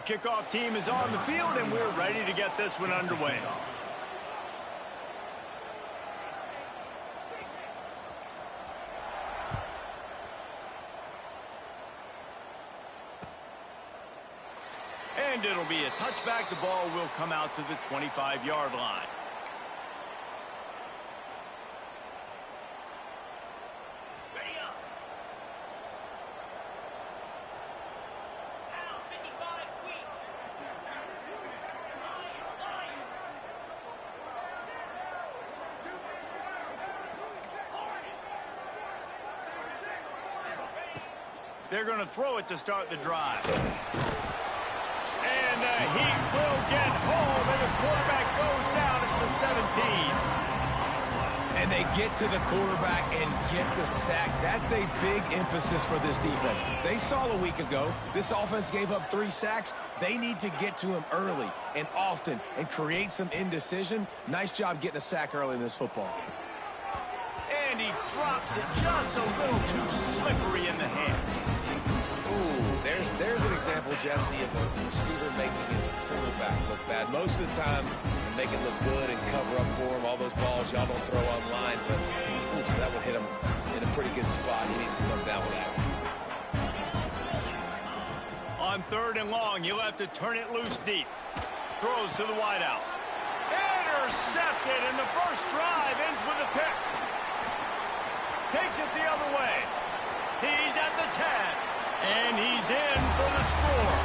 kickoff team is on the field, and we're ready to get this one underway. And it'll be a touchback. The ball will come out to the 25-yard line. They're going to throw it to start the drive. And he will get home, and the quarterback goes down at the 17. And they get to the quarterback and get the sack. That's a big emphasis for this defense. They saw a week ago, this offense gave up 3 sacks. They need to get to him early and often and create some indecision. Nice job getting a sack early in this football game. And he drops it just a little too slippery in the hand. There's an example, Jesse, of a receiver making his quarterback look bad. Most of the time, make it look good and cover up for him. All those balls y'all don't throw online, but that would hit him in a pretty good spot. He needs to come down with that one. On 3rd and long, he'll have to turn it loose deep. Throws to the wideout. Intercepted, and the first drive ends with a pick. Takes it the other way. He's at the 10. And he's in for the score.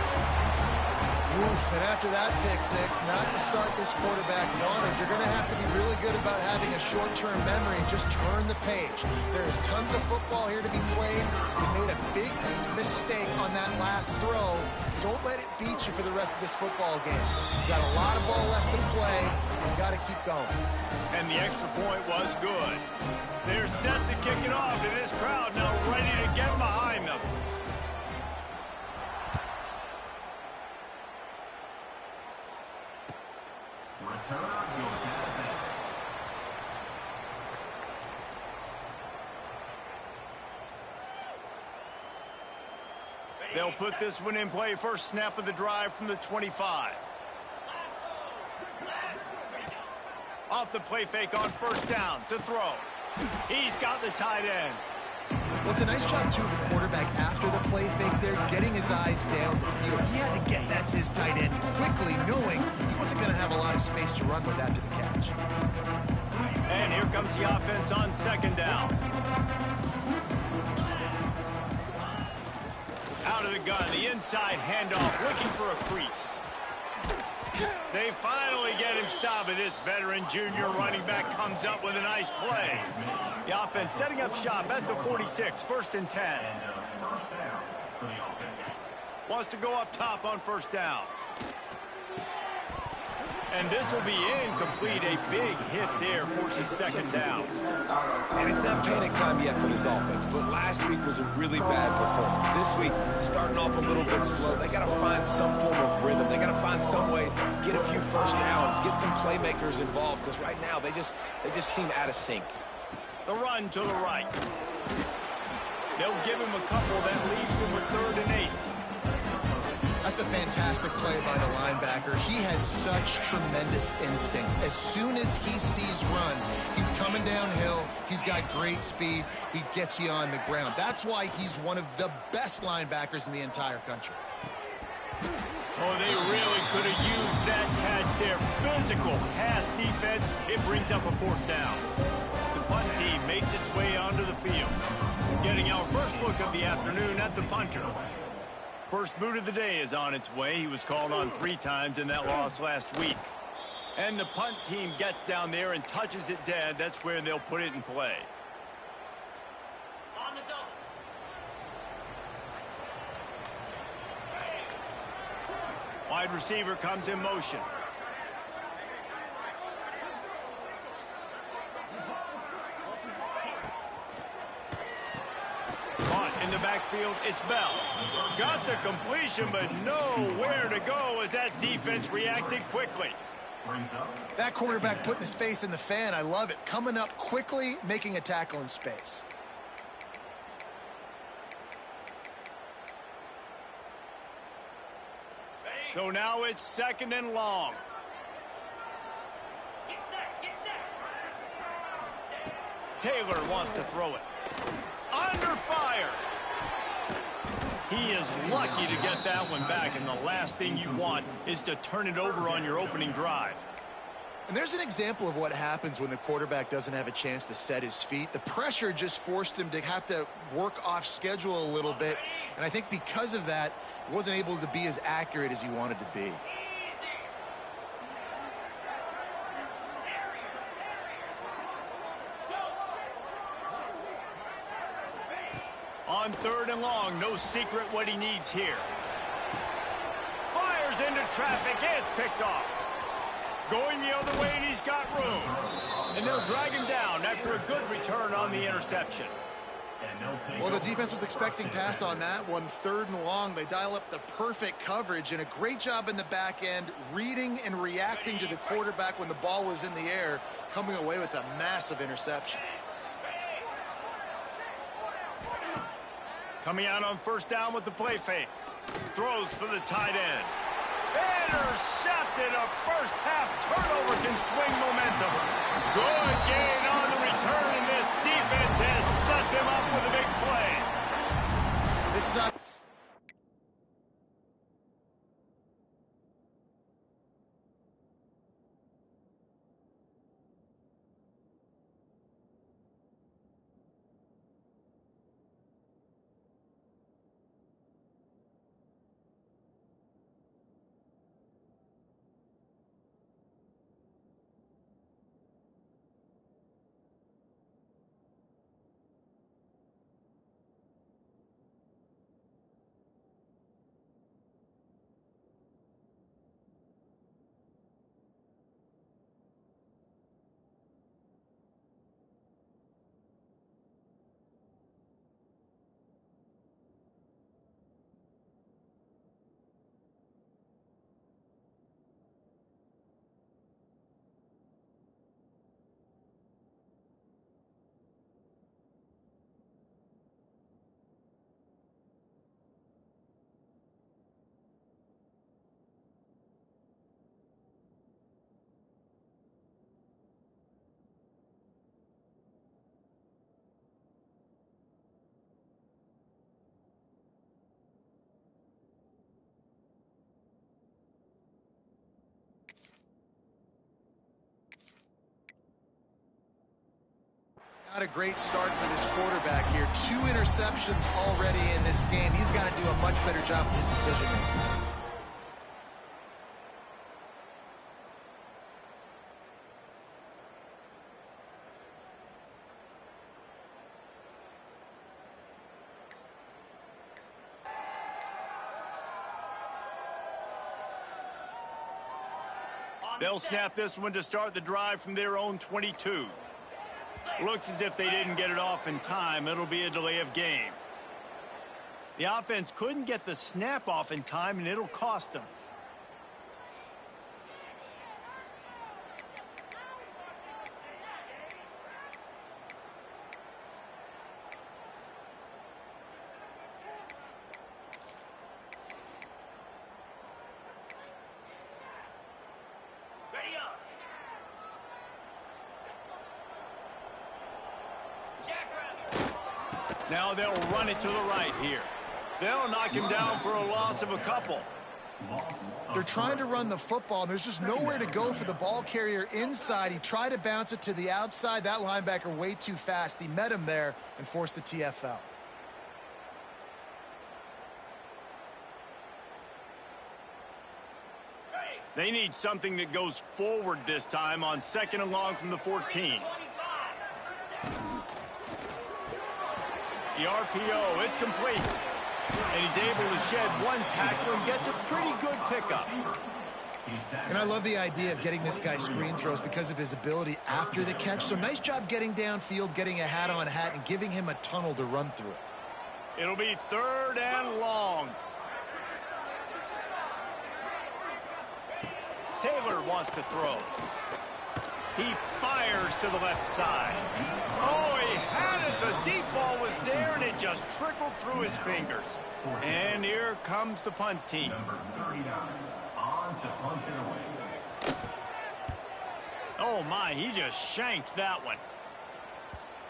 Oof, and after that pick six, not to start this quarterback wanted. You're going to have to be really good about having a short-term memory and just turn the page. There is tons of football here to be played. You made a big mistake on that last throw. Don't let it beat you for the rest of this football game. You've got a lot of ball left to play. You've got to keep going. And the extra point was good. They're set to kick it off, and this crowd now ready to get behind them. They'll put this one in play. First snap of the drive from the 25. Off the play fake on 1st down to throw. He's got the tight end. Well, it's a nice job, too, of the quarterback after the play fake there, getting his eyes down the field. He had to get that to his tight end quickly, knowing he wasn't going to have a lot of space to run with after the catch. And here comes the offense on 2nd down. Out of the gun, the inside handoff, looking for a crease. They finally get him stopped, and this veteran junior running back comes up with a nice play. The offense setting up shop at the 46, 1st and 10. Wants to go up top on 1st down. And this will be incomplete. A big hit there forces 2nd down. And it's not panic time yet for this offense, but last week was a really bad performance. This week, starting off a little bit slow. They got to find some form of rhythm. They got to find some way, get a few 1st downs, get some playmakers involved, because right now they just seem out of sync. The run to the right. They'll give him a couple that leaves him with 3rd and 8. That's a fantastic play by the linebacker. He has such tremendous instincts. As soon as he sees run, he's coming downhill. He's got great speed. He gets you on the ground. That's why he's one of the best linebackers in the entire country. Oh, they really could have used that catch there. Physical pass defense. It brings up a 4th down. The punt team makes its way onto the field. Getting our first look of the afternoon at the punter. First boot of the day is on its way. He was called on 3 times in that loss last week. And the punt team gets down there and touches it dead. That's where they'll put it in play. On the double. Wide receiver comes in motion. In the backfield, it's Bell. Got the completion, but nowhere to go as that defense reacted quickly. That quarterback putting his face in the fan, I love it. Coming up quickly, making a tackle in space. So now it's 2nd and long. Taylor wants to throw it. Under fire. He is lucky to get that one back, and the last thing you want is to turn it over on your opening drive. And there's an example of what happens when the quarterback doesn't have a chance to set his feet. The pressure just forced him to have to work off schedule a little bit. And I think because of that, he wasn't able to be as accurate as he wanted to be. On 3rd and long, no secret what he needs here. Fires into traffic, it's picked off. Going the other way, and he's got room. And they'll drag him down after a good return on the interception. Well, the defense was expecting pass on that one. 3rd and long, they dial up the perfect coverage, and a great job in the back end, reading and reacting to the quarterback when the ball was in the air, coming away with a massive interception. Coming out on 1st down with the play fake. Throws for the tight end. Intercepted. A first-half turnover can swing momentum. Good gain on the return, and this defense has set them up with a big play. This is how... Not a great start for this quarterback here. 2 interceptions already in this game. He's got to do a much better job with his decision-making. They'll snap this one to start the drive from their own 22. Looks as if they didn't get it off in time. It'll be a delay of game. The offense couldn't get the snap off in time, and it'll cost them. Now they'll run it to the right here. They'll knock him down for a loss of a couple. They're trying to run the football, and there's just nowhere to go for the ball carrier inside. He tried to bounce it to the outside. That linebacker way too fast. He met him there and forced the TFL. They need something that goes forward this time on 2nd and long from the 14. The RPO, it's complete. And he's able to shed one tackle and gets a pretty good pickup. And I love the idea of getting this guy screen throws because of his ability after the catch. So nice job getting downfield, getting a hat-on-hat, and giving him a tunnel to run through. It'll be 3rd and long. Taylor wants to throw. He fires to the left side. Oh, he had it. The deep ball was there, and it just trickled through his fingers. And here comes the punt team. Number 39, on to punt it away. Oh, my, he just shanked that one.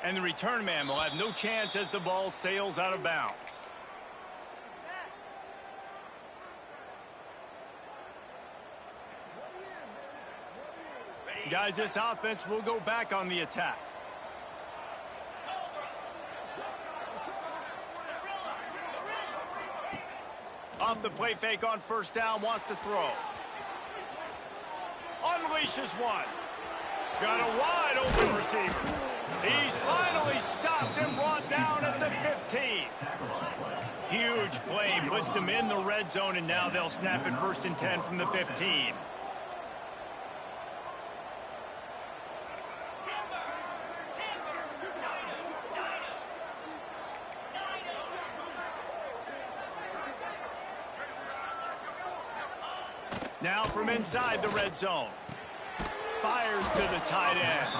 And the return man will have no chance as the ball sails out of bounds. Guys, this offense will go back on the attack. Off the play fake on first down, wants to throw. Unleashes one. Got a wide open receiver. He's finally stopped and brought down at the 15. Huge play, puts them in the red zone, and now they'll snap it 1st and 10 from the 15. Now from inside the red zone. Fires to the tight end.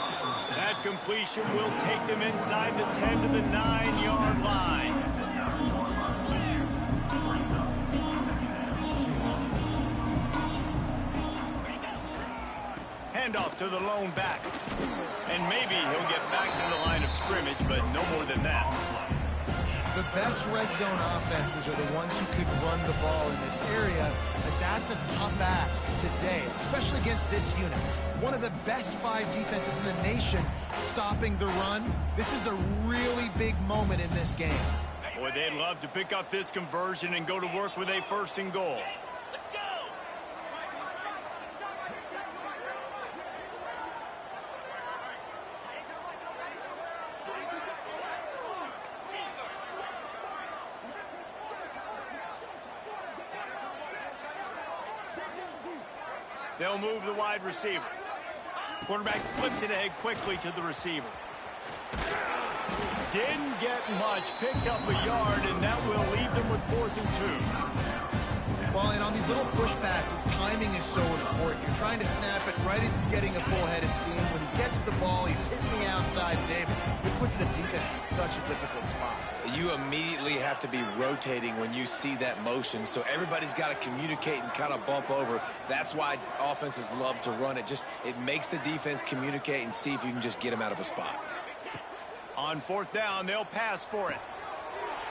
That completion will take them inside the 10 to the 9-yard line. Handoff to the lone back. And maybe he'll get back to the line of scrimmage, but no more than that. The best red zone offenses are the ones who could run the ball in this area, but that's a tough ask today, especially against this unit. One of the best 5 defenses in the nation stopping the run. This is a really big moment in this game. Boy, they'd love to pick up this conversion and go to work with a 1st and goal. They'll move the wide receiver. Quarterback flips it ahead quickly to the receiver. Didn't get much, picked up a yard, and that will leave them with 4th and 2. Well, and on these little push passes, timing is so important. You're trying to snap it right as he's getting a full head of steam. When he gets the ball, he's hitting the outside, David. It puts the defense in such a difficult spot. You immediately have to be rotating when you see that motion, so everybody's got to communicate and kind of bump over. That's why offenses love to run it. It makes the defense communicate and see if you can just get him out of a spot. On 4th down, they'll pass for it.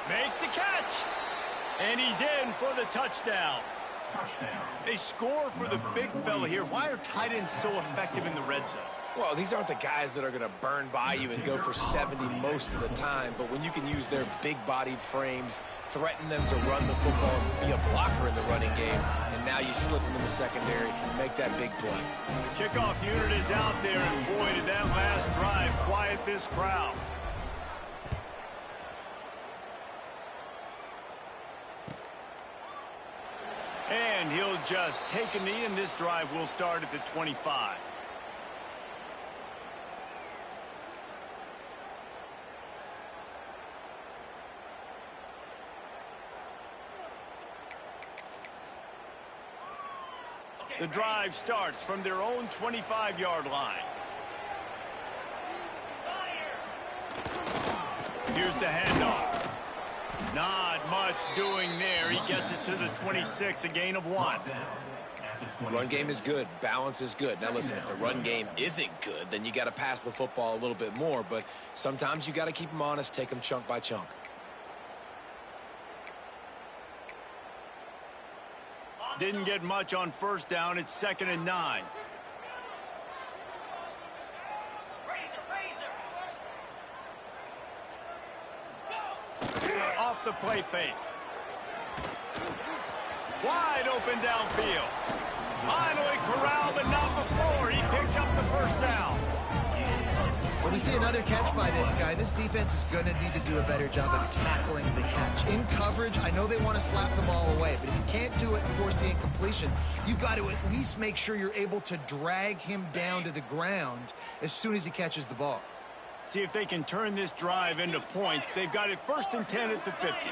Makes the catch. And he's in for the touchdown. They score for the big fella here. Why are tight ends so effective in the red zone? Well, these aren't the guys that are going to burn by you and go for 70 most of the time, but when you can use their big-bodied frames, threaten them to run the football and be a blocker in the running game, and now you slip them in the secondary and make that big play. The kickoff unit is out there, and boy, did that last drive quiet this crowd. And he'll just take a knee, and this drive will start at the 25. The drive starts from their own 25-yard line. Here's the handoff. Not much doing there. He gets it to the 26, a gain of 1. Run game is good. Balance is good. Now, listen, if the run game isn't good, then you got to pass the football a little bit more. But sometimes you got to keep them honest, take them chunk by chunk. Didn't get much on 1st down. It's 2nd and 9. Off the play fake. Wide open downfield. Finally corralled, but not before. He picked up the 1st down. When we see another catch by this guy, this defense is going to need to do a better job of tackling the catch. In coverage, I know they want to slap the ball away, but if you can't do it and force the incompletion, you've got to at least make sure you're able to drag him down to the ground as soon as he catches the ball. See if they can turn this drive into points. They've got it 1st and 10 at the 50.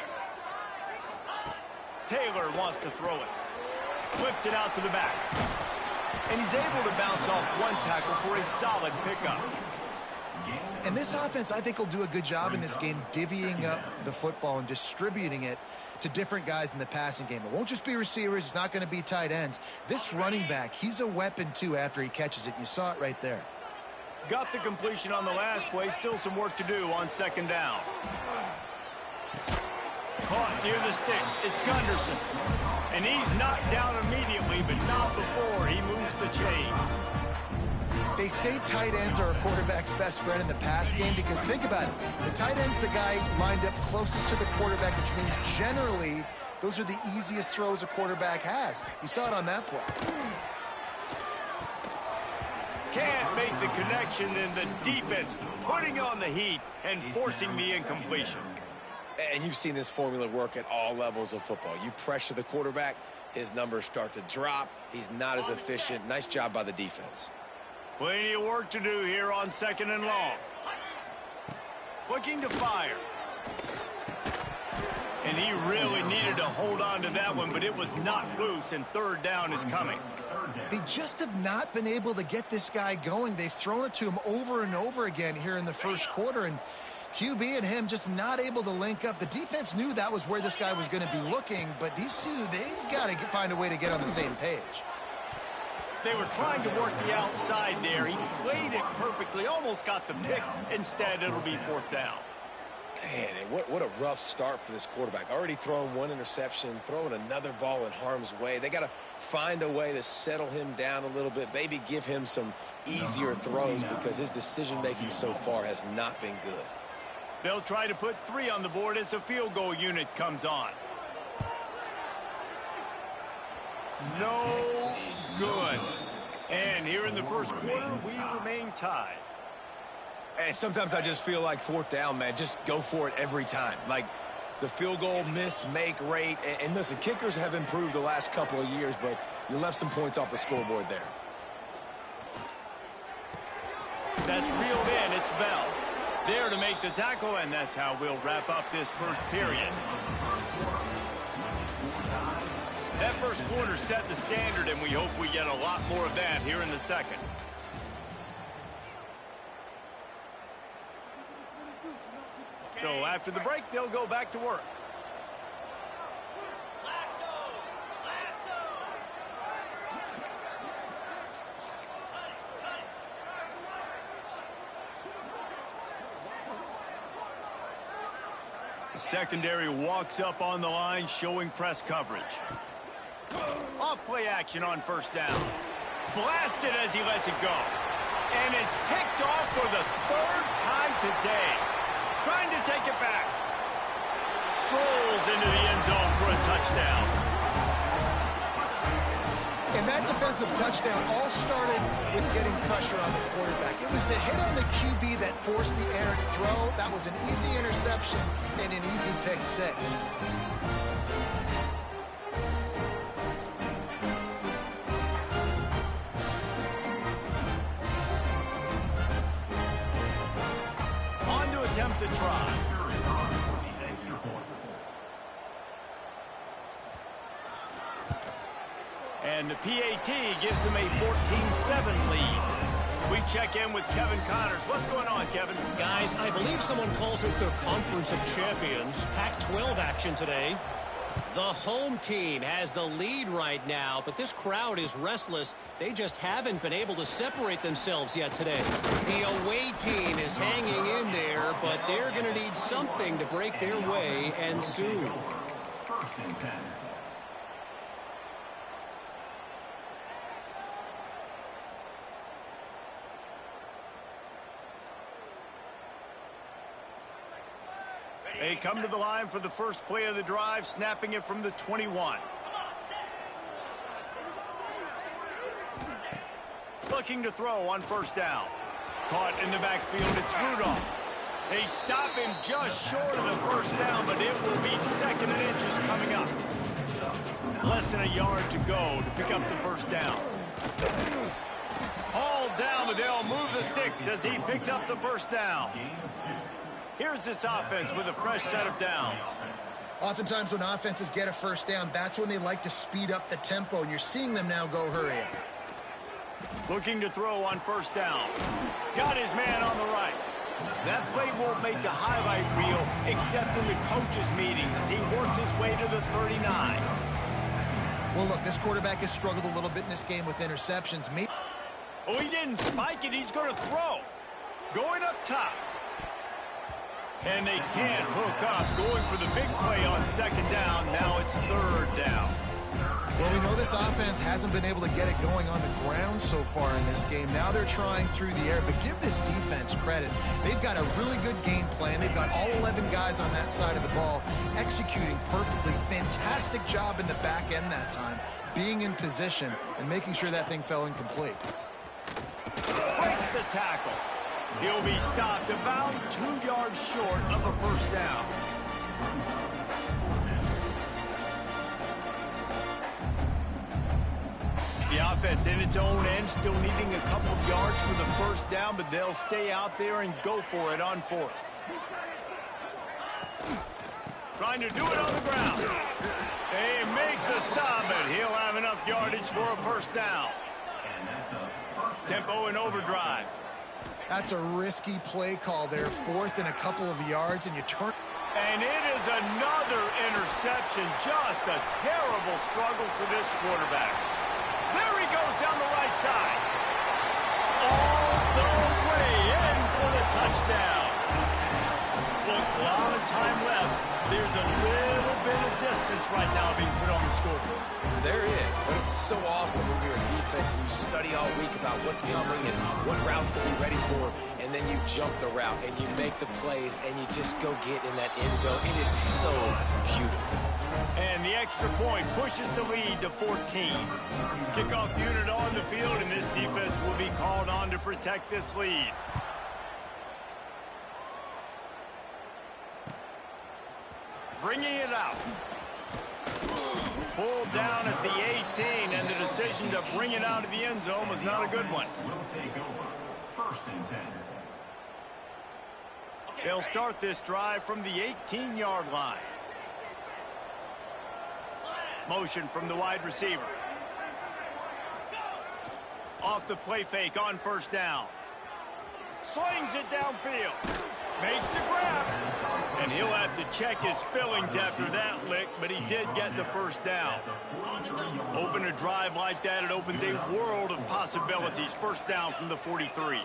Taylor wants to throw it. Flips it out to the back. And he's able to bounce off one tackle for a solid pickup. And this offense, I think, will do a good job in this game divvying up the football and distributing it to different guys in the passing game. It won't just be receivers. It's not going to be tight ends. This running back, he's a weapon, too, after he catches it. You saw it right there. Got the completion on the last play. Still some work to do on second down. Caught near the sticks. It's Gunderson. And he's knocked down immediately, but not before he moves the chains. They say tight ends are a quarterback's best friend in the pass game because think about it. The tight end's the guy lined up closest to the quarterback, which means generally those are the easiest throws a quarterback has. You saw it on that play. Can't make the connection, and the defense putting on the heat and forcing the incompletion. And you've seen this formula work at all levels of football. You pressure the quarterback, his numbers start to drop. He's not as efficient. Nice job by the defense. Plenty of work to do here on second and long. Looking to fire. And he really needed to hold on to that one, but it was knocked loose, and third down is coming. They just have not been able to get this guy going. They've thrown it to him over and over again here in the first quarter, and QB and him just not able to link up. The defense knew that was where this guy was going to be looking, but these two, they've got to find a way to get on the same page. They were trying to work the outside there. He played it perfectly, almost got the pick. Instead, it'll be fourth down. Man, what a rough start for this quarterback. Already throwing one interception, throwing another ball in harm's way. They got to find a way to settle him down a little bit, maybe give him some easier throws because his decision-making so far has not been good. They'll try to put 3 on the board as the field goal unit comes on. No good. And here in the first quarter, we remain tied. And sometimes I just feel like fourth down, man, just go for it every time. Like the field goal miss-make rate. And listen, kickers have improved the last couple of years, but you left some points off the scoreboard there. That's reeled in. It's Bell. There to make the tackle, and that's how we'll wrap up this first period. That first quarter set the standard, and we hope we get a lot more of that here in the second. So after the break, they'll go back to work. The secondary walks up on the line, showing press coverage. Off play action on first down. Blasted as he lets it go. And it's picked off for the third time today. Trying to take it back. Strolls into the end zone for a touchdown. And that defensive touchdown all started with getting pressure on the quarterback. It was the hit on the QB that forced the errant throw. That was an easy interception and an easy pick six. On to attempt the try. And the PAT gives them a 14-7 lead. We check in with Kevin Connors. What's going on, Kevin? Guys, I believe someone calls it the Conference of Champions. Pac-12 action today. The home team has the lead right now, but this crowd is restless. They just haven't been able to separate themselves yet today. The away team is hanging in there, but they're going to need something to break their way, and soon. First and 10. They come to the line for the first play of the drive, snapping it from the 21. Looking to throw on first down. Caught in the backfield, it's Rudolph. They stop him just short of the first down, but it will be second and inches coming up. Less than a yard to go to pick up the first down. Hauled down, but they'll move the sticks as he picks up the first down. Here's this offense with a fresh set of downs. Oftentimes when offenses get a first down, that's when they like to speed up the tempo, and you're seeing them now go hurry up. Looking to throw on first down. Got his man on the right. That play won't make the highlight reel except in the coaches' meetings as he works his way to the 39. Well, look, this quarterback has struggled a little bit in this game with interceptions. Oh, he didn't spike it. He's going to throw. Going up top. And they can't hook up. Going for the big play on second down. Now it's third down. Well, we know this offense hasn't been able to get it going on the ground so far in this game. Now they're trying through the air, but give this defense credit. They've got a really good game plan. They've got all 11 guys on that side of the ball executing perfectly. Fantastic job in the back end that time, being in position and making sure that thing fell incomplete. Breaks the tackle. He'll be stopped about 2 yards short of a first down. The offense in its own end, still needing a couple of yards for the first down, but they'll stay out there and go for it on fourth. Trying to do it on the ground. They make the stop, but he'll have enough yardage for a first down. Tempo and overdrive. That's a risky play call there. Fourth and a couple of yards, and you turn. And it is another interception. Just a terrible struggle for this quarterback. There he goes down the right side. All the way in for the touchdown. Look, a lot of time left. There's a little bit of distance right now being put on the scoreboard. There is, but it's so awesome when you're a defense and you study all week about what's coming and what routes to be ready for, and then you jump the route and you make the plays and you just go get in that end zone. It is so beautiful. And the extra point pushes the lead to 14. Kickoff unit on the field, and this defense will be called on to protect this lead. Bringing it out. Pulled down at the 18, and the decision to bring it out of the end zone was not a good one. Will take over. First and 10. They'll start this drive from the 18-yard line. Motion from the wide receiver. Off the play fake on first down. Slings it downfield. Makes the grab. And he'll have to check his fillings after that lick, but he did get the first down. Open a drive like that, it opens a world of possibilities. First down from the 43.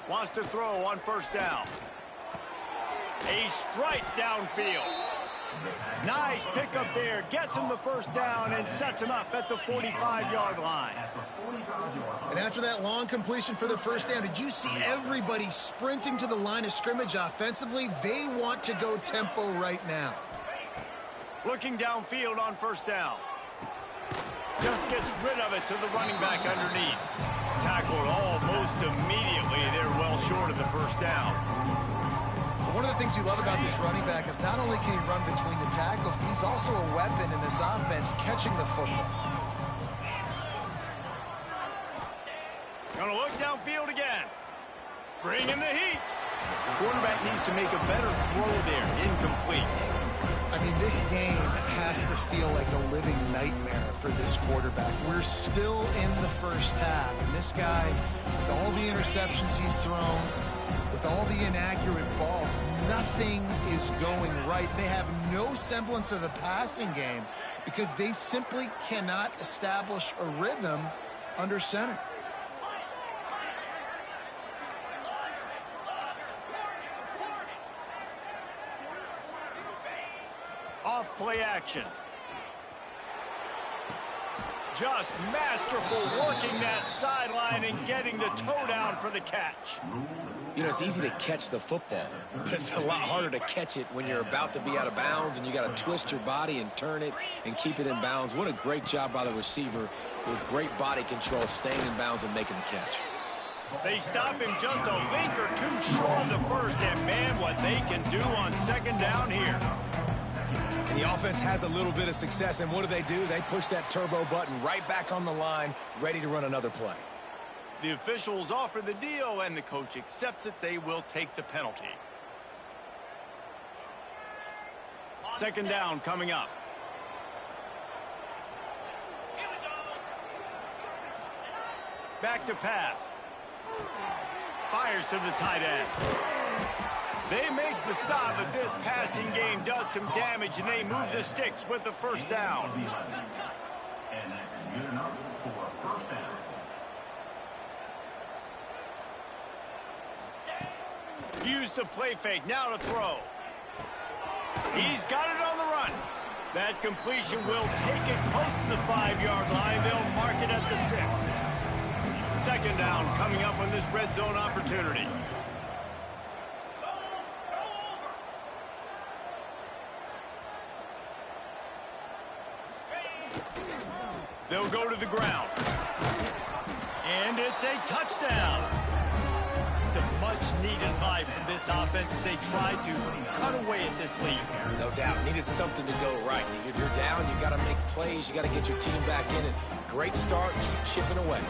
Wants to throw on first down. A strike downfield. Nice pickup there. Gets him the first down and sets him up at the 45-yard line. And after that long completion for the first down, did you see everybody sprinting to the line of scrimmage offensively? They want to go tempo right now. Looking downfield on first down. Just gets rid of it to the running back underneath. Tackled almost immediately. They're well short of the first down. One of the things you love about this running back is not only can he run between the tackles, but he's also a weapon in this offense catching the football. Gonna look downfield again. Bringing the heat. Quarterback needs to make a better throw there. Incomplete. I mean, this game has to feel like a living nightmare for this quarterback. We're still in the first half, and this guy, with all the interceptions he's thrown, with all the inaccurate balls, nothing is going right. They have no semblance of a passing game because they simply cannot establish a rhythm under center. Off play action. Just masterful working that sideline and getting the toe down for the catch. You know, it's easy to catch the football, but it's a lot harder to catch it when you're about to be out of bounds and you got to twist your body and turn it and keep it in bounds. What a great job by the receiver with great body control, staying in bounds and making the catch. They stop him just a link or two short of the first, and man, what they can do on second down here. And the offense has a little bit of success, and what do? They push that turbo button right back on the line, ready to run another play. The officials offer the deal, and the coach accepts it. They will take the penalty. Second down coming up. Back to pass. Fires to the tight end. They make the stop, but this passing game does some damage, and they move the sticks with the first down. And that's good enough for a first down. Use the play fake, now to throw. He's got it on the run. That completion will take it close to the 5-yard line. They'll mark it at the 6. Second down coming up on this red zone opportunity. They'll go to the ground. And it's a touchdown. It's a much-needed buy from this offense as they try to cut away at this lead. No doubt. Needed something to go right. You're down. You got to make plays. You got to get your team back in it. Great start. Keep chipping away.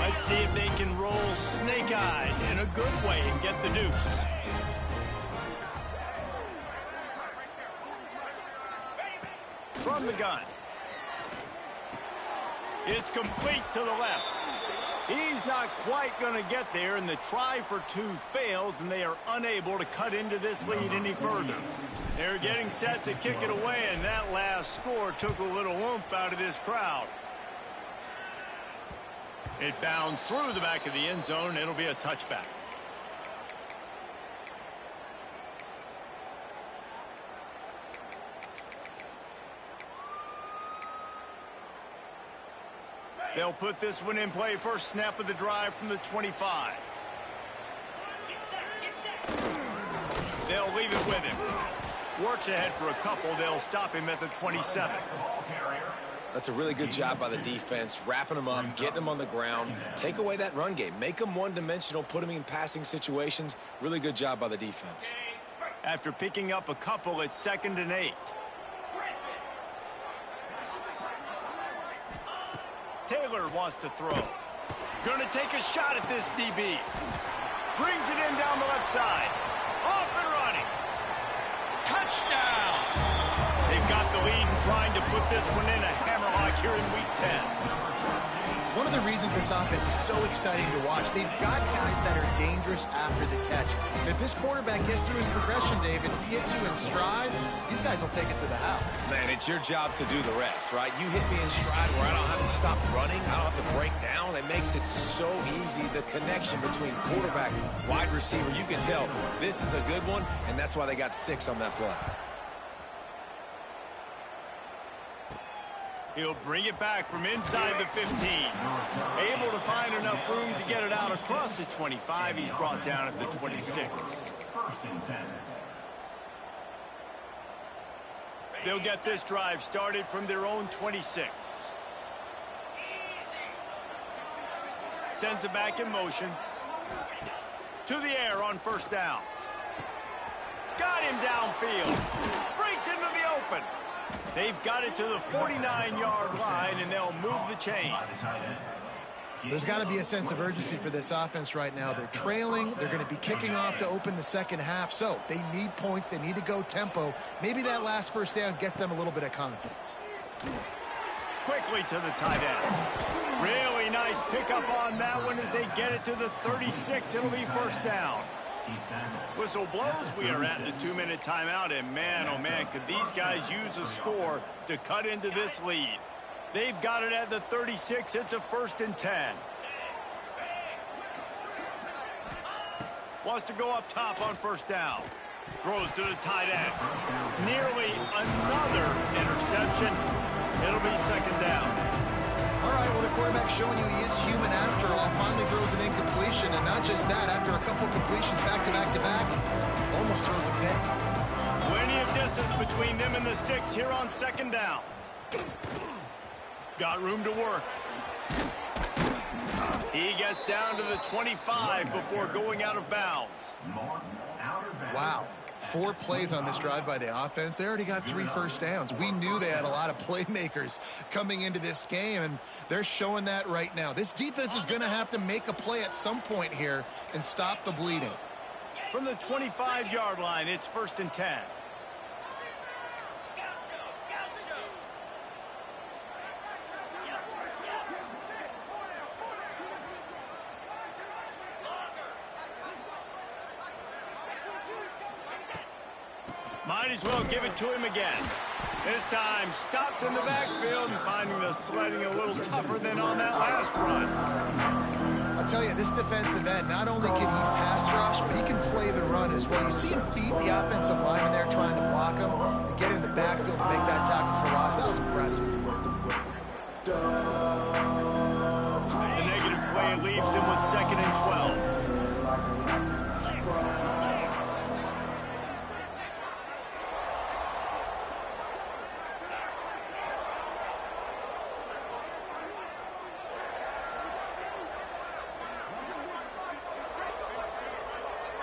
Let's see if they can roll snake eyes in a good way and get the deuce. From the gun. It's complete to the left. He's not quite going to get there, and the try for 2 fails, and they are unable to cut into this lead any further. They're getting set to kick it away, and that last score took a little oomph out of this crowd. It bounds through the back of the end zone, and it'll be a touchback. They'll put this one in play. First snap of the drive from the 25. They'll leave it with him. Works ahead for a couple. They'll stop him at the 27. That's a really good job by the defense, wrapping them up, getting them on the ground. Take away that run game. Make them one-dimensional, put them in passing situations. Really good job by the defense. After picking up a couple, it's 2nd and 8. Taylor wants to throw. Going to take a shot at this DB. Brings it in down the left side. Off and running. Touchdown! They've got the lead and trying to put this one in a hammerlock here in Week 10. One of the reasons this offense is so exciting to watch, they've got guys that are dangerous after the catch. And if this quarterback gets through his progression, David, hits you in stride, these guys will take it to the house. Man, it's your job to do the rest, right? You hit me in stride where I don't have to stop running. I don't have to break down. It makes it so easy, the connection between quarterback, wide receiver. You can tell this is a good one, and that's why they got 6 on that play. He'll bring it back from inside the 15. Able to find enough room to get it out across the 25. He's brought down at the 26. They'll get this drive started from their own 26. Sends it back in motion. To the air on first down. Got him downfield. Breaks into the open. They've got it to the 49-yard line, and they'll move the chains. There's got to be a sense of urgency for this offense right now. They're trailing. They're going to be kicking off to open the second half. So they need points. They need to go tempo. Maybe that last first down gets them a little bit of confidence. Quickly to the tight end. Really nice pickup on that one as they get it to the 36. It'll be first down. Whistle blows. We are at the 2-minute timeout, and man, oh man, could these guys use a score to cut into this lead. They've got it at the 36. It's a 1st and 10. Wants to go up top on first down. Throws to the tight end. Nearly another interception. It'll be second down. All right, well, the quarterback's showing you he is human after all. Finally throws an incompletion, and not just that, after a couple completions back-to-back-to-back, almost throws a pick. Plenty of distance between them and the sticks here on second down. Got room to work. He gets down to the 25 before going out of bounds. Wow. 4 plays on this drive by the offense. They already got 3 first downs. We knew they had a lot of playmakers coming into this game, and they're showing that right now. This defense is going to have to make a play at some point here and stop the bleeding. From the 25-yard line, it's 1st and 10. Might as well give it to him again. This time, stopped in the backfield and finding the sledding a little tougher than on that last run. I'll tell you, this defensive end, not only can he pass rush, but he can play the run as well. You see him beat the offensive lineman there trying to block him and get in the backfield to make that tackle for loss. That was impressive. The negative play leaves him with 2nd and 12.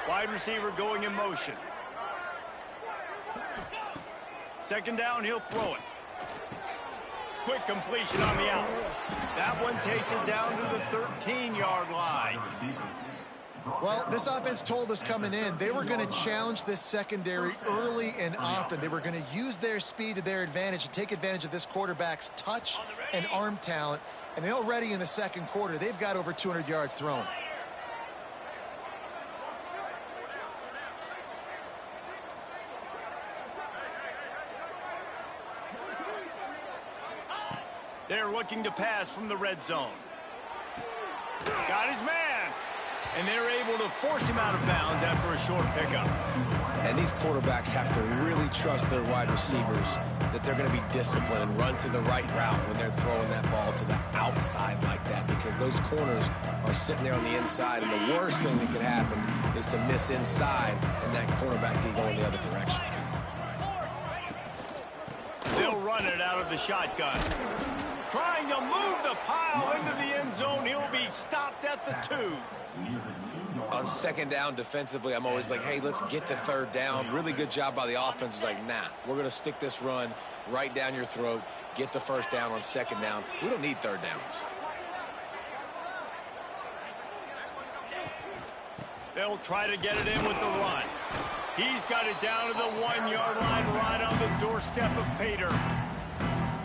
Wide receiver going in motion. 2nd down, he'll throw it. Quick completion on the out. That one takes it down to the 13-yard line. Well, this offense told us coming in they were going to challenge this secondary early and often. They were going to use their speed to their advantage and take advantage of this quarterback's touch and arm talent. And already in the 2nd quarter, they've got over 200 yards thrown. They're looking to pass from the red zone. Got his man. And they're able to force him out of bounds after a short pickup. And these quarterbacks have to really trust their wide receivers that they're going to be disciplined and run to the right route when they're throwing that ball to the outside like that, because those corners are sitting there on the inside, and the worst thing that could happen is to miss inside and that cornerback can go in the other direction. They'll run it out of the shotgun. Trying to move the pile into the end zone. He'll be stopped at the 2. On 2nd down defensively, I'm always like, hey, let's get to 3rd down. Really good job by the offense. It's like, nah, we're going to stick this run right down your throat, get the 1st down on 2nd down. We don't need 3rd downs. They'll try to get it in with the run. He's got it down to the 1-yard line, right on the doorstep of Pater.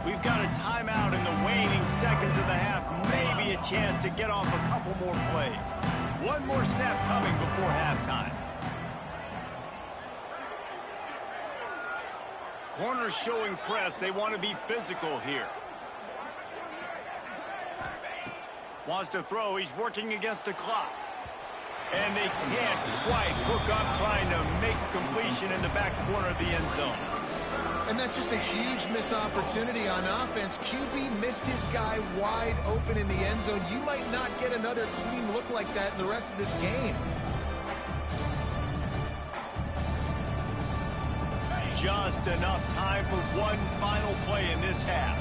We've got a timeout in the waning seconds of the half. Maybe a chance to get off a couple more plays. One more snap coming before halftime. Corners showing press. They want to be physical here. Wants to throw. He's working against the clock. And they can't quite hook up, trying to make a completion in the back corner of the end zone. And that's just a huge missed opportunity on offense. QB missed his guy wide open in the end zone. You might not get another clean look like that in the rest of this game. Just enough time for one final play in this half.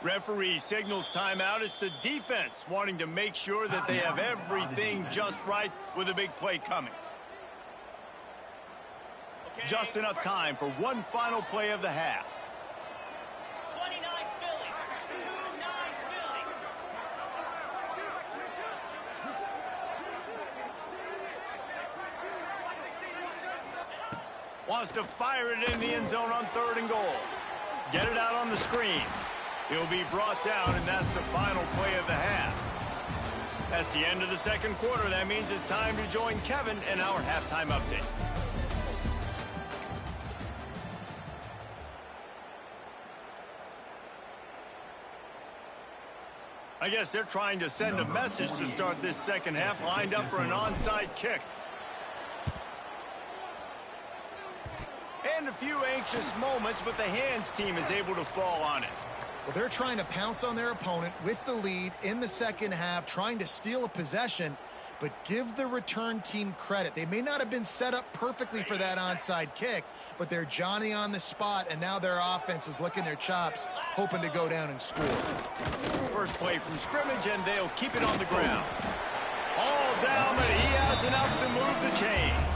Referee signals timeout. It's the defense wanting to make sure that they have everything just right with a big play coming. Just enough time for one final play of the half. 29 Philly. 2-9 Philly. Wants to fire it in the end zone on 3rd and goal. Get it out on the screen. He'll be brought down, and that's the final play of the half. That's the end of the 2nd quarter. That means it's time to join Kevin in our halftime update. I guess they're trying to send a message to start this 2nd half, lined up for an onside kick. And a few anxious moments, but the hands team is able to fall on it. Well, they're trying to pounce on their opponent with the lead in the second half, trying to steal a possession, but give the return team credit. They may not have been set up perfectly for that onside kick, but they're Johnny on the spot, and now their offense is licking their chops, hoping to go down and score. First play from scrimmage, and they'll keep it on the ground. All down, but he has enough to move the chains.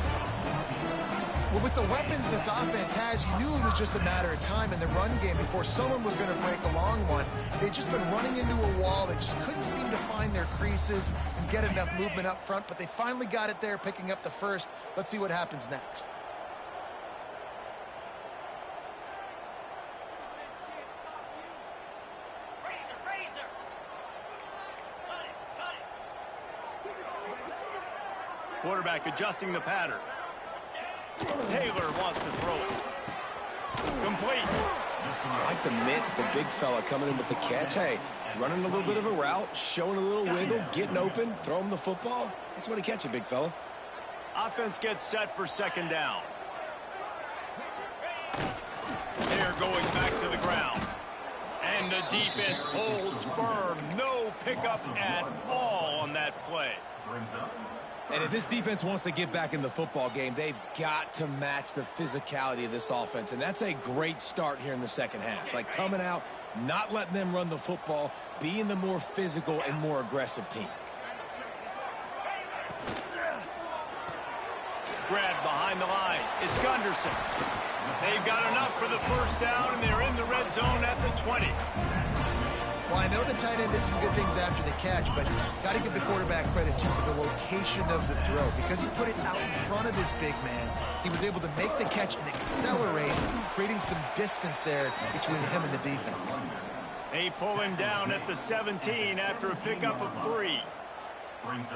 Well, with the weapons this offense has, you knew it was just a matter of time in the run game before someone was going to break a long one. They'd just been running into a wall. They just couldn't seem to find their creases and get enough movement up front, but they finally got it there, picking up the first. Let's see what happens next. Quarterback adjusting the pattern. Taylor wants to throw it. Complete. I like the mitts, the big fella coming in with the catch. Hey, running a little bit of a route, showing a little wiggle, getting open, throw him the football. That's what he catch it, big fella. Offense gets set for second down. They're going back to the ground. And the defense holds firm. No pickup at all on that play. And if this defense wants to get back in the football game, they've got to match the physicality of this offense. And that's a great start here in the second half. Like coming out, not letting them run the football, being the more physical and more aggressive team. Grab behind the line. It's Gunderson. They've got enough for the first down, and they're in the red zone at the 20. Well, I know the tight end did some good things after the catch, but got to give the quarterback credit, too, for the location of the throw. Because he put it out in front of his big man, he was able to make the catch and accelerate, creating some distance there between him and the defense. They pull him down at the 17 after a pickup of 3.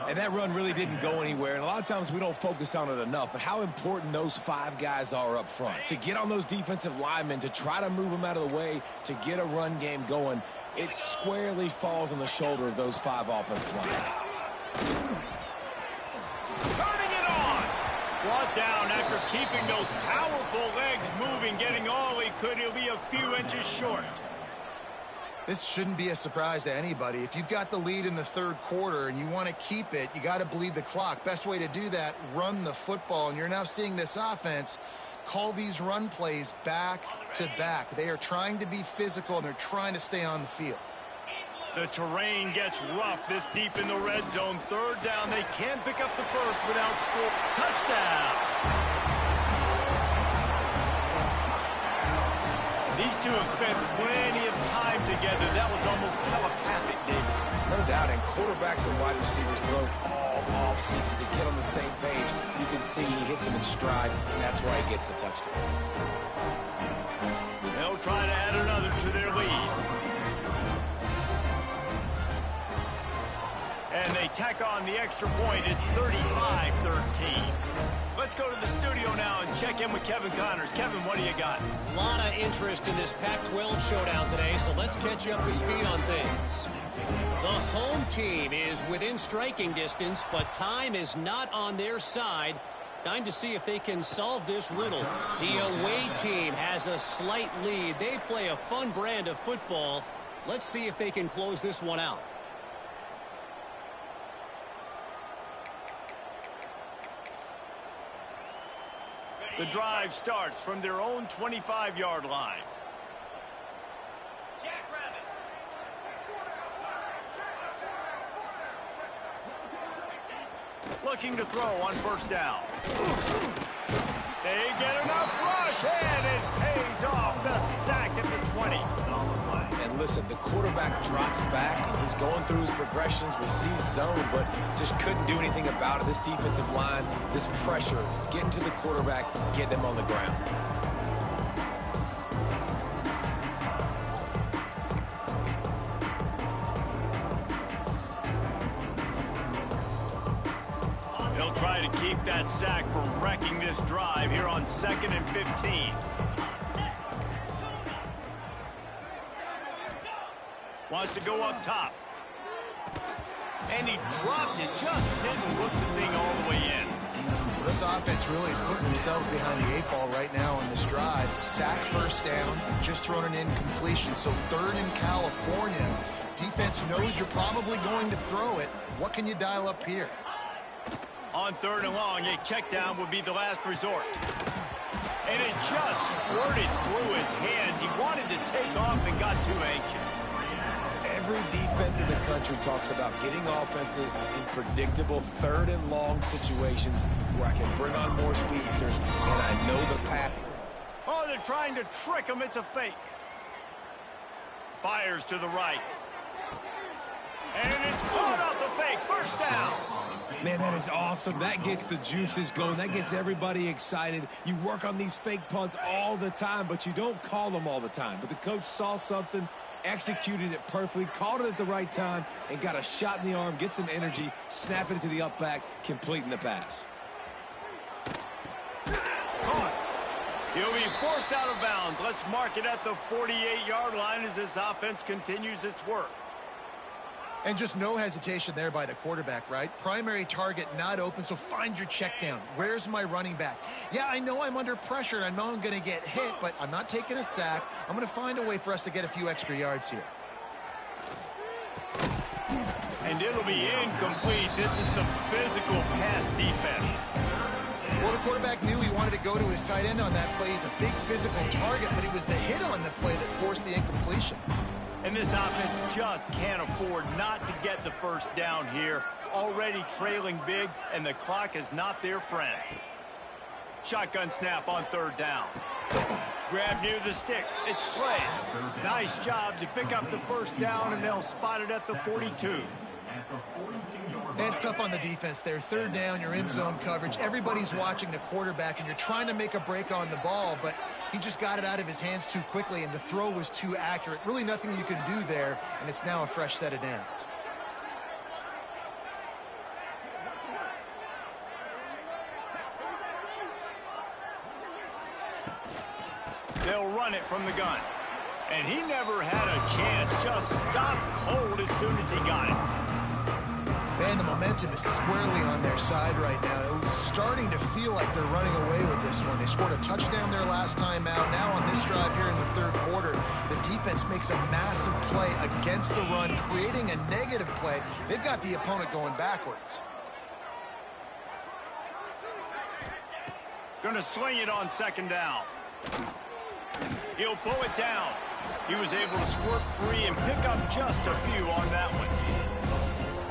And that run really didn't go anywhere, and a lot of times we don't focus on it enough, but how important those 5 guys are up front. To get on those defensive linemen, to try to move them out of the way, to get a run game going, it squarely falls on the shoulder of those 5 offensive linemen. Turning it on! Brought down after keeping those powerful legs moving, getting all he could. He'll be a few inches short. This shouldn't be a surprise to anybody. If you've got the lead in the third quarter and you want to keep it, you got to bleed the clock. Best way to do that, run the football. And you're now seeing this offense call these run plays back to back. They are trying to be physical, and they're trying to stay on the field. The terrain gets rough this deep in the red zone. Third down, they can't pick up the first without score. Touchdown! These two have spent plenty of time together. That was almost telepathic, David. No doubt, and quarterbacks and wide receivers throw all offseason to get on the same page. You can see he hits him in stride, and that's why he gets the touchdown. They'll try to add another to their lead. And they tack on the extra point. It's 35-13. Let's go to the studio now and check in with Kevin Connors. Kevin, what do you got? A lot of interest in this Pac-12 showdown today, so let's catch you up to speed on things. The home team is within striking distance, but time is not on their side. Time to see if they can solve this riddle. The away team has a slight lead. They play a fun brand of football. Let's see if they can close this one out. The drive starts from their own 25-yard line. Looking to throw on first down. They get enough rush, and it pays off. The sack at the 20. And listen, the quarterback drops back, and he's going through his progressions. We see zone, but just couldn't do anything about it. This defensive line, this pressure, getting to the quarterback, getting him on the ground. They'll try to keep that sack from wrecking this drive here on 2nd and 15. Wants to go up top. And he dropped it. Just didn't look the thing all the way in. Well, this offense really is putting themselves behind the 8 ball right now on this drive. Sack first down, just thrown an incompletion, so third in California. Defense knows you're probably going to throw it. What can you dial up here? On 3rd and long, a check down would be the last resort. And it just squirted through his hands. He wanted to take off and got too anxious. Every defense in the country talks about getting offenses in predictable 3rd and long situations where I can bring on more speedsters, and I know the path. Oh, they're trying to trick him. It's a fake. Fires to the right. And it's caught off the fake. First down. Man, that is awesome. That gets the juices going. That gets everybody excited. You work on these fake punts all the time, but you don't call them all the time. But the coach saw something, executed it perfectly, called it at the right time, and got a shot in the arm, get some energy, snapping it to the up back, completing the pass. Caught. He'll be forced out of bounds. Let's mark it at the 48-yard line as this offense continues its work. And just no hesitation there by the quarterback, right? Primary target not open, so find your check down. Where's my running back? Yeah, I know I'm under pressure, and I know I'm going to get hit, but I'm not taking a sack. I'm going to find a way for us to get a few extra yards here. And it'll be incomplete. This is some physical pass defense. Well, the quarterback knew he wanted to go to his tight end on that play. He's a big physical target, but it was the hit on the play that forced the incompletion. And this offense just can't afford not to get the first down here. Already trailing big, and the clock is not their friend. Shotgun snap on 3rd down. Grab near the sticks. It's Clay. Nice job to pick up the first down, and they'll spot it at the 42. It's tough on the defense there. 3rd down, you're in zone coverage. Everybody's watching the quarterback, and you're trying to make a break on the ball, but he just got it out of his hands too quickly, and the throw was too accurate. Really nothing you can do there, and it's now a fresh set of downs. They'll run it from the gun. And he never had a chance. Just stopped cold as soon as he got it. Man, the momentum is squarely on their side right now. It's starting to feel like they're running away with this one. They scored a touchdown their last time out. Now on this drive here in the 3rd quarter, the defense makes a massive play against the run, creating a negative play. They've got the opponent going backwards. Gonna swing it on 2nd down. He'll pull it down. He was able to squirt free and pick up just a few on that one.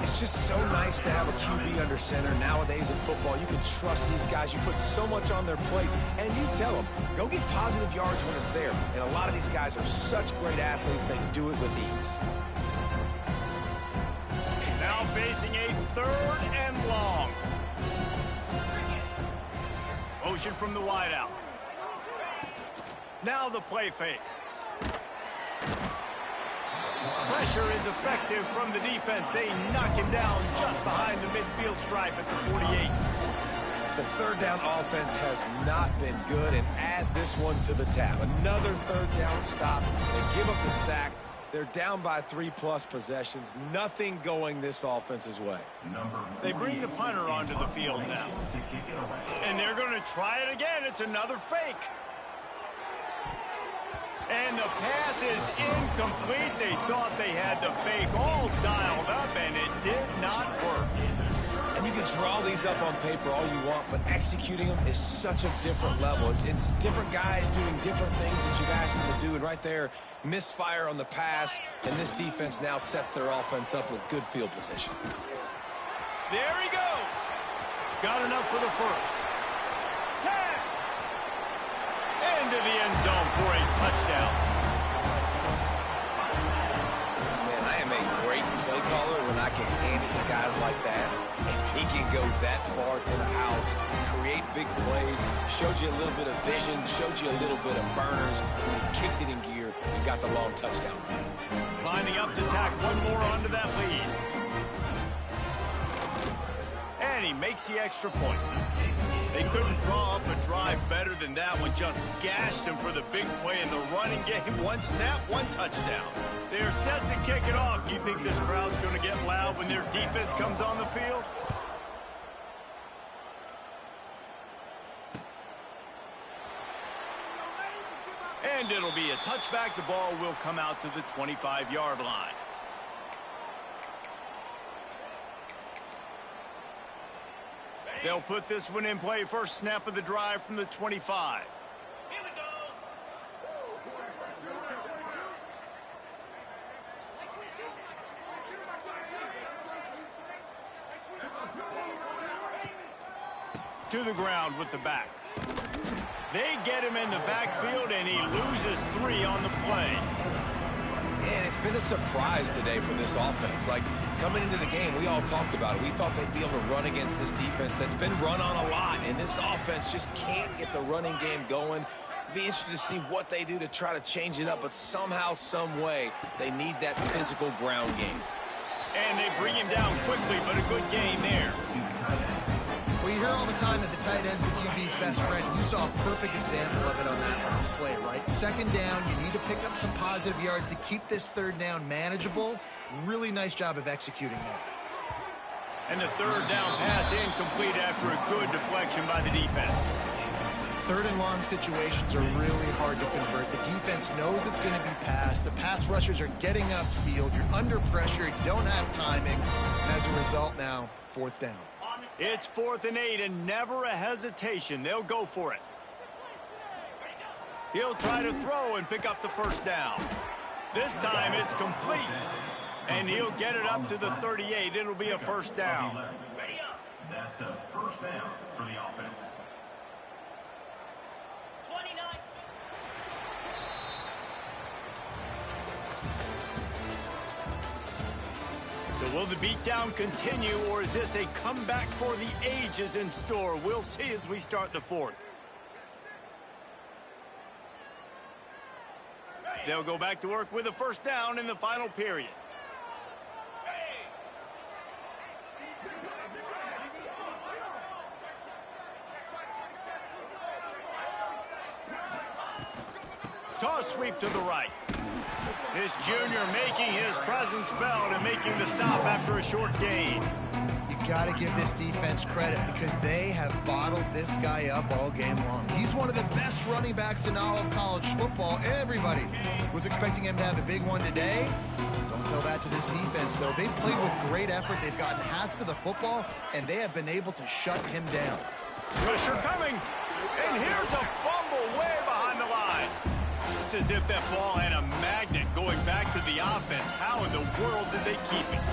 It's just so nice to have a QB under center. Nowadays in football, you can trust these guys. You put so much on their plate, and you tell them, go get positive yards when it's there. And a lot of these guys are such great athletes, they do it with ease. Now facing a 3rd and long. Motion from the wideout. Now the play fake. Pressure is effective from the defense. They knock him down just behind the midfield stripe at the 48. The 3rd down offense has not been good, and add this one to the tab. Another 3rd down stop. They give up the sack. They're down by 3+ possessions. Nothing going this offense's way. They bring the punter onto the field now. And they're going to try it again. It's another fake. And the pass is incomplete. They thought they had the fake all dialed up, and it did not work. And you can draw these up on paper all you want, but executing them is such a different level. It's different guys doing different things that you've asked them to do. And right there, misfire on the pass, and this defense now sets their offense up with good field position. There he goes. Got enough for the first. 10. Into the end zone for a touchdown. Man, I am a great play caller when I can hand it to guys like that. And he can go that far to the house, create big plays, showed you a little bit of vision, showed you a little bit of burners. When he kicked it in gear, he got the long touchdown. Lining up to tack one more onto that lead. And he makes the extra point. They couldn't draw up a drive better than that one. Just gashed him for the big play in the running game. One snap, one touchdown. They're set to kick it off. Do you think this crowd's going to get loud when their defense comes on the field? And it'll be a touchback. The ball will come out to the 25-yard line. They'll put this one in play. First snap of the drive from the 25. Here we go. To the ground with the back. They get him in the backfield, and he loses 3 on the play. And it's been a surprise today for this offense. Like, coming into the game, we all talked about it. We thought they'd be able to run against this defense that's been run on a lot, and this offense just can't get the running game going. Be interested to see what they do to try to change it up, but somehow, some way, they need that physical ground game. And they bring him down quickly, but a good game there. Well, you hear all the time that the tight end's the QB's best friend. You saw a perfect example of it on that last play, right? Second down, you need to pick up some positive yards to keep this third down manageable. Really nice job of executing that. And the third down pass incomplete after a good deflection by the defense. Third and long situations are really hard to convert. The defense knows it's going to be passed. The pass rushers are getting upfield. You're under pressure. You don't have timing. And as a result now, fourth down. It's 4th and 8, and never a hesitation. They'll go for it. He'll try to throw and pick up the first down. This time it's complete. And he'll get it up to the 38. It'll be a first down. That's a first down for the offense. 29. So will the beatdown continue, or is this a comeback for the ages in store? We'll see as we start the fourth. They'll go back to work with a first down in the final period. Toss sweep to the right. This junior making his presence felt and making the stop after a short gain. You got to give this defense credit because they have bottled this guy up all game long. He's one of the best running backs in all of college football. Everybody was expecting him to have a big one today. Don't tell that to this defense, though. They've played with great effort. They've gotten hats to the football, and they have been able to shut him down. Pressure coming, and here's a fumble way behind the line. It's as if that ball had a magnet going back to the offense. How in the world did they keep it?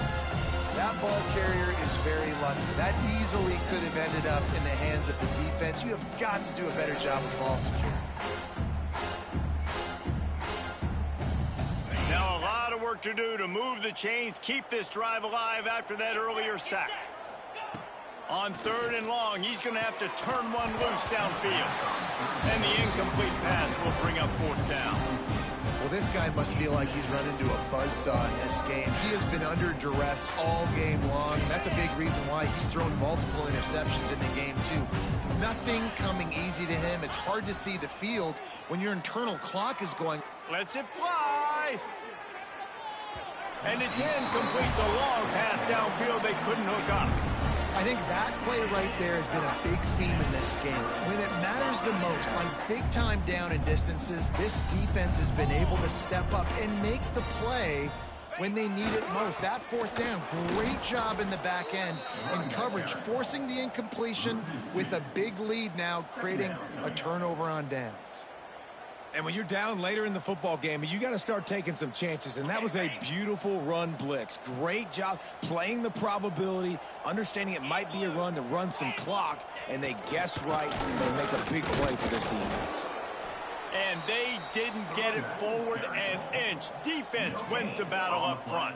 That ball carrier is very lucky. That easily could have ended up in the hands of the defense. You have got to do a better job of ball security. Now a lot of work to do to move the chains, keep this drive alive after that earlier sack. On 3rd and long, he's going to have to turn one loose downfield. And the incomplete pass will bring up 4th down. Well, this guy must feel like he's run into a buzzsaw in this game. He has been under duress all game long, and that's a big reason why he's thrown multiple interceptions in the game, too. Nothing coming easy to him. It's hard to see the field when your internal clock is going. Lets it fly. And it's incomplete. The long pass downfield they couldn't hook up. I think that play right there has been a big theme in this game. When it matters the most, on big-time down and distances, this defense has been able to step up and make the play when they need it most. That 4th down, great job in the back end in coverage, forcing the incompletion with a big lead now, creating a turnover on downs. And when you're down later in the football game, you got to start taking some chances. And that was a beautiful run blitz. Great job playing the probability, understanding it might be a run to run some clock, and they guess right, and they make a big play for this defense. And they didn't get it forward an inch. Defense wins the battle up front.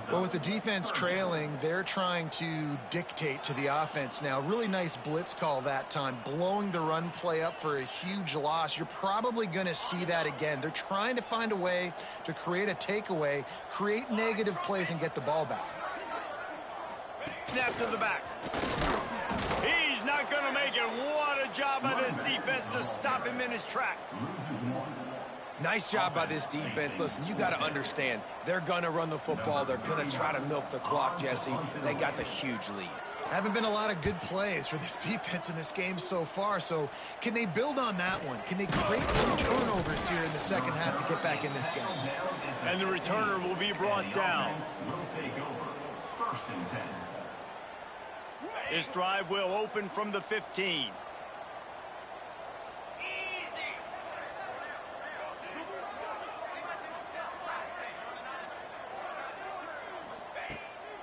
Well, with the defense trailing, they're trying to dictate to the offense now. Really nice blitz call that time, blowing the run play up for a huge loss. You're probably going to see that again. They're trying to find a way to create a takeaway, create negative plays, and get the ball back. Snap to the back. He's not going to make it. What a job by this defense to stop him in his tracks. Nice job by this defense. Listen, you got to understand, they're going to run the football. They're going to try to milk the clock, Jesse. They got the huge lead. Haven't been a lot of good plays for this defense in this game so far, so can they build on that one? Can they create some turnovers here in the second half to get back in this game? And the returner will be brought down. First and 10. This drive will open from the 15.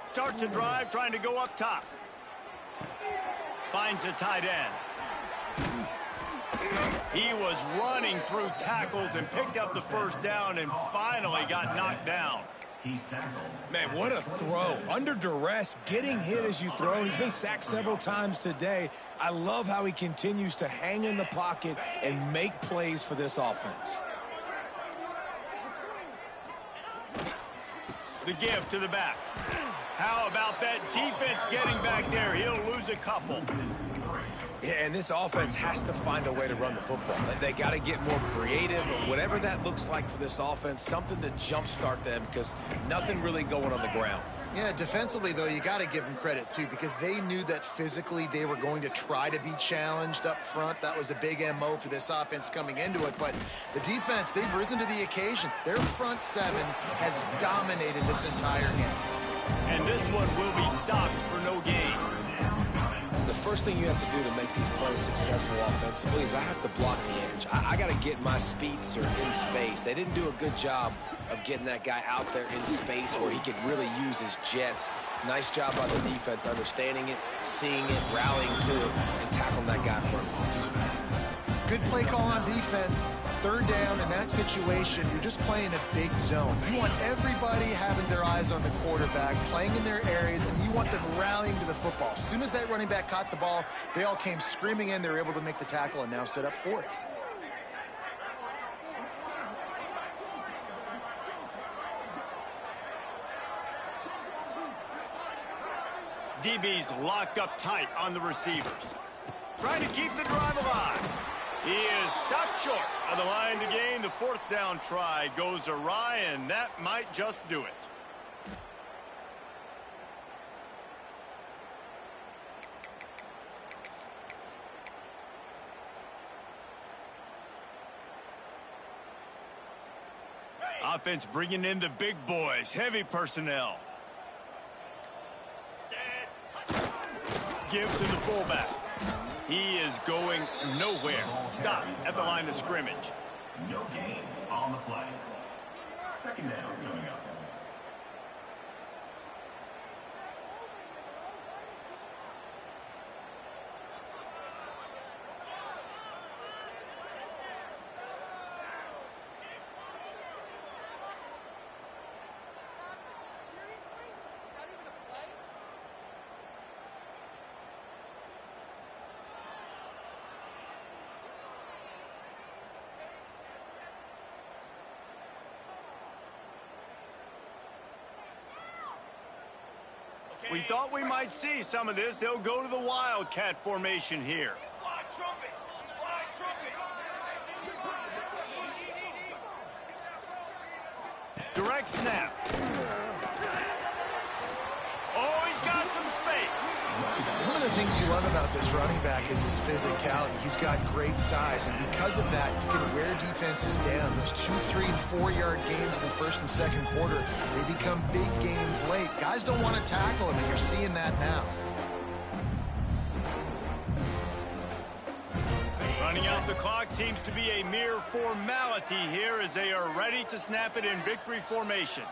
Starts a drive trying to go up top. Finds a tight end. He was running through tackles and picked up the first down and finally got knocked down. Man, what a throw. Under duress, getting hit as you throw. He's been sacked several times today. I love how he continues to hang in the pocket and make plays for this offense. The give to the back. How about that defense getting back there? He'll lose a couple. Yeah, and this offense has to find a way to run the football. They got to get more creative, whatever that looks like for this offense, something to jumpstart them because nothing really going on the ground. Yeah, defensively, though, you got to give them credit, too, because they knew that physically they were going to try to be challenged up front. That was a big MO for this offense coming into it. But the defense, they've risen to the occasion. Their front seven has dominated this entire game. And this one will be stopped for no gain. The first thing you have to do to make these plays successful offensively is I have to block the edge. I got to get my speedster in space. They didn't do a good job of getting that guy out there in space where he could really use his jets. Nice job by the defense understanding it, seeing it, rallying to it, and tackling that guy for a loss. Good play call on defense. Third down in that situation, you're just playing a big zone. You want everybody having their eyes on the quarterback, playing in their areas, and you want them rallying to the football. As soon as that running back caught the ball, they all came screaming in. They were able to make the tackle and now set up fourth. DB's locked up tight on the receivers. Trying to keep the drive alive. He is stopped short of the line to gain. The fourth down try goes awry, and that might just do it. Offense bringing in the big boys, heavy personnel. Give to the fullback. He is going nowhere. Stop at the line of scrimmage. No gain on the play. Second down coming up. We thought we might see some of this. They'll go to the Wildcat formation here. Direct snap. Oh, he's got some space. One of the things you love about this running back is his physicality. He's got great size, and because of that, he can wear defenses down. Those 2, 3, and 4-yard gains in the first and second quarter, they become big gains late. Guys don't want to tackle him, and you're seeing that now. Running out the clock seems to be a mere formality here as they are ready to snap it in victory formation.